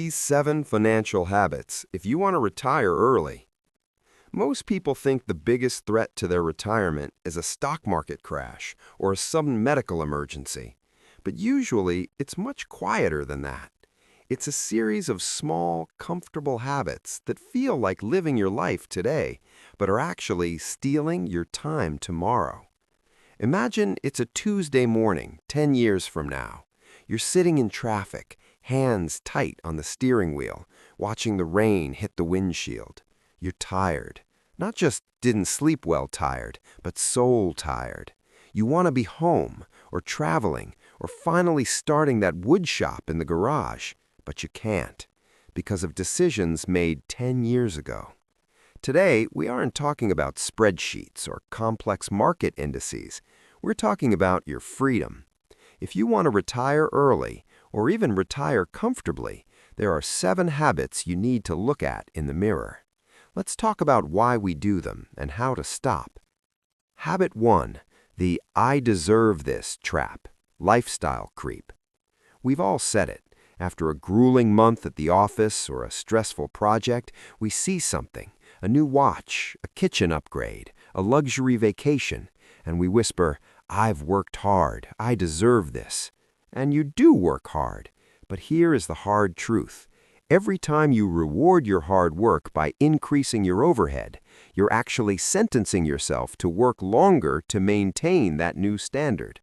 These 7 financial habits if you want to retire early. Most people think the biggest threat to their retirement is a stock market crash or a sudden medical emergency. But usually, it's much quieter than that. It's a series of small, comfortable habits that feel like living your life today, but are actually stealing your time tomorrow. Imagine it's a Tuesday morning, 10 years from now. You're sitting in traffic, hands tight on the steering wheel, watching the rain hit the windshield. You're tired. Not just didn't sleep well tired, but soul tired. You want to be home, or traveling, or finally starting that wood shop in the garage, but you can't, because of decisions made 10 years ago. Today, we aren't talking about spreadsheets or complex market indices. We're talking about your freedom. If you want to retire early, or even retire comfortably, there are 7 habits you need to look at in the mirror. Let's talk about why we do them and how to stop. Habit 1, the "I deserve this" trap, lifestyle creep. We've all said it. After a grueling month at the office or a stressful project, we see something, a new watch, a kitchen upgrade, a luxury vacation, and we whisper, "I've worked hard, I deserve this." And you do work hard, but here is the hard truth. Every time you reward your hard work by increasing your overhead, you're actually sentencing yourself to work longer to maintain that new standard.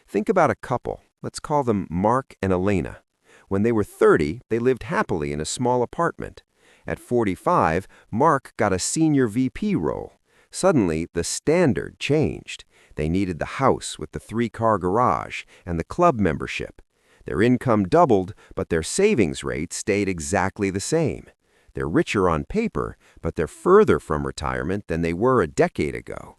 Think about a couple. Let's call them Mark and Elena. When they were 30, they lived happily in a small apartment. At 45, Mark got a senior VP role. Suddenly, the standard changed. They needed the house with the 3-car garage and the club membership. Their income doubled, but their savings rate stayed exactly the same. They're richer on paper, but they're further from retirement than they were a decade ago.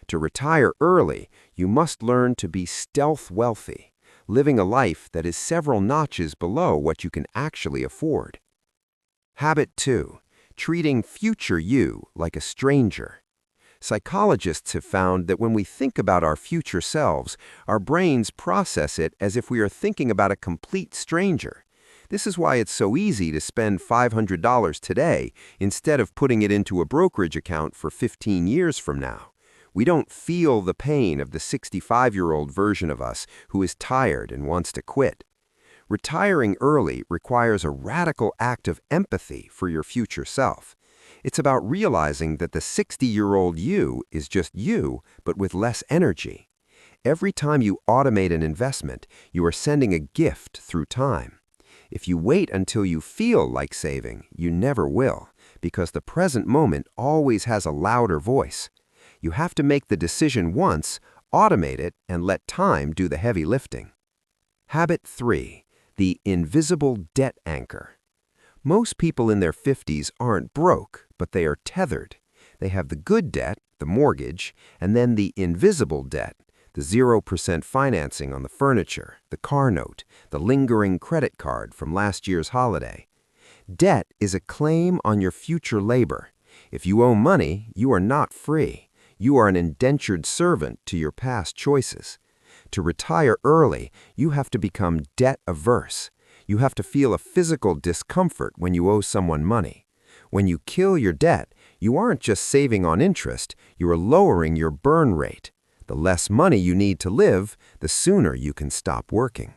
To retire early, you must learn to be stealth wealthy, living a life that is several notches below what you can actually afford. Habit 2, treating future you like a stranger. Psychologists have found that when we think about our future selves, our brains process it as if we are thinking about a complete stranger. This is why it's so easy to spend $500 today instead of putting it into a brokerage account for 15 years from now. We don't feel the pain of the 65-year-old version of us who is tired and wants to quit. Retiring early requires a radical act of empathy for your future self. It's about realizing that the 60-year-old you is just you, but with less energy. Every time you automate an investment, you are sending a gift through time. If you wait until you feel like saving, you never will, because the present moment always has a louder voice. You have to make the decision once, automate it, and let time do the heavy lifting. Habit 3, the invisible debt anchor. Most people in their 50s aren't broke, but they are tethered. They have the good debt, the mortgage, and then the invisible debt, the 0% financing on the furniture, the car note, the lingering credit card from last year's holiday. Debt is a claim on your future labor. If you owe money, you are not free. You are an indentured servant to your past choices. To retire early, you have to become debt-averse. You have to feel a physical discomfort when you owe someone money. When you kill your debt, you aren't just saving on interest, you are lowering your burn rate. The less money you need to live, the sooner you can stop working.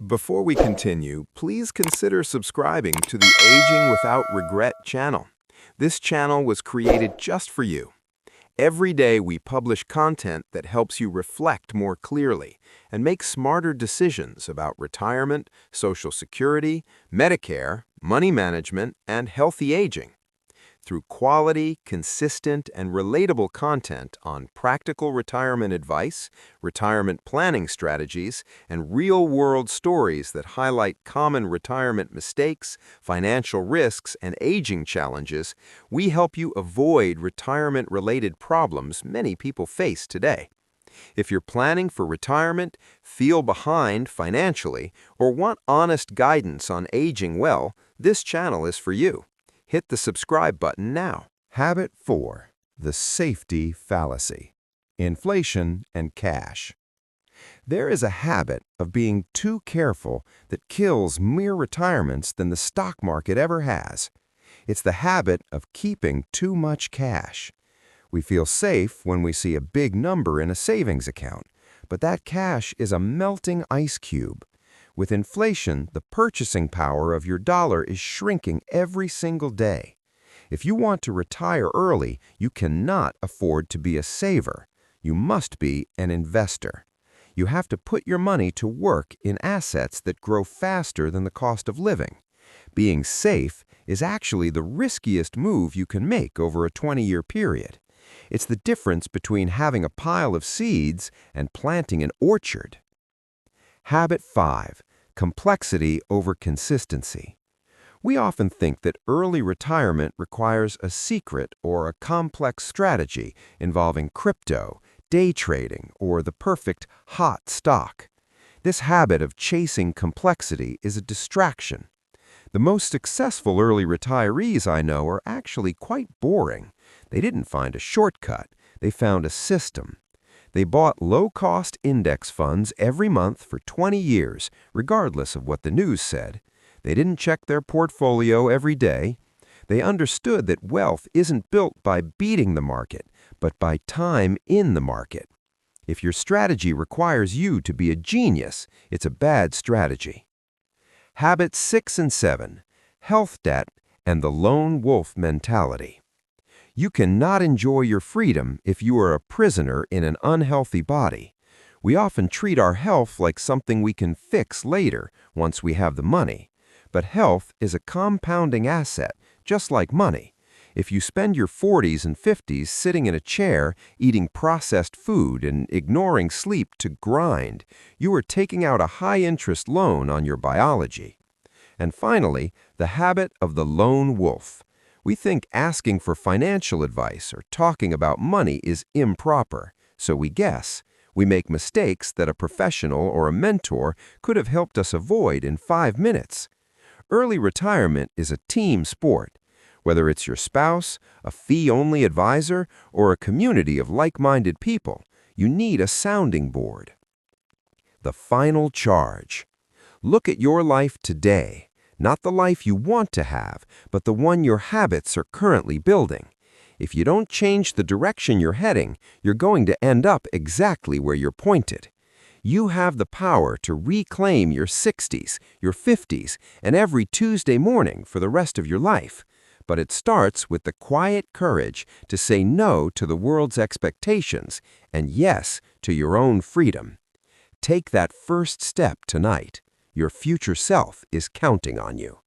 Before we continue, please consider subscribing to the Aging Without Regret channel. This channel was created just for you. Every day we publish content that helps you reflect more clearly and make smarter decisions about retirement, Social Security, Medicare, money management, and healthy aging. Through quality, consistent, and relatable content on practical retirement advice, retirement planning strategies, and real-world stories that highlight common retirement mistakes, financial risks, and aging challenges, we help you avoid retirement-related problems many people face today. If you're planning for retirement, feel behind financially, or want honest guidance on aging well, this channel is for you. Hit the subscribe button now. Habit 4, the safety fallacy, inflation and cash. There is a habit of being too careful that kills mere retirements than the stock market ever has. It's the habit of keeping too much cash. We feel safe when we see a big number in a savings account, but that cash is a melting ice cube. With inflation, the purchasing power of your dollar is shrinking every single day. If you want to retire early, you cannot afford to be a saver. You must be an investor. You have to put your money to work in assets that grow faster than the cost of living. Being safe is actually the riskiest move you can make over a 20-year period. It's the difference between having a pile of seeds and planting an orchard. Habit 5. Complexity over consistency. We often think that early retirement requires a secret or a complex strategy involving crypto, day trading, or the perfect hot stock. This habit of chasing complexity is a distraction. The most successful early retirees I know are actually quite boring. They didn't find a shortcut. They found a system. They bought low-cost index funds every month for 20 years, regardless of what the news said. They didn't check their portfolio every day. They understood that wealth isn't built by beating the market, but by time in the market. If your strategy requires you to be a genius, it's a bad strategy. Habits 6 and 7. Health debt and the lone wolf mentality. You cannot enjoy your freedom if you are a prisoner in an unhealthy body. We often treat our health like something we can fix later once we have the money. But health is a compounding asset, just like money. If you spend your 40s and 50s sitting in a chair, eating processed food and ignoring sleep to grind, you are taking out a high-interest loan on your biology. And finally, the habit of the lone wolf. We think asking for financial advice or talking about money is improper, so we guess. We make mistakes that a professional or a mentor could have helped us avoid in 5 minutes. Early retirement is a team sport. Whether it's your spouse, a fee-only advisor, or a community of like-minded people, you need a sounding board. The final charge. Look at your life today, not the life you want to have, but the one your habits are currently building. If you don't change the direction you're heading, you're going to end up exactly where you're pointed. You have the power to reclaim your 60s, your 50s, and every Tuesday morning for the rest of your life. But it starts with the quiet courage to say no to the world's expectations and yes to your own freedom. Take that first step tonight. Your future self is counting on you.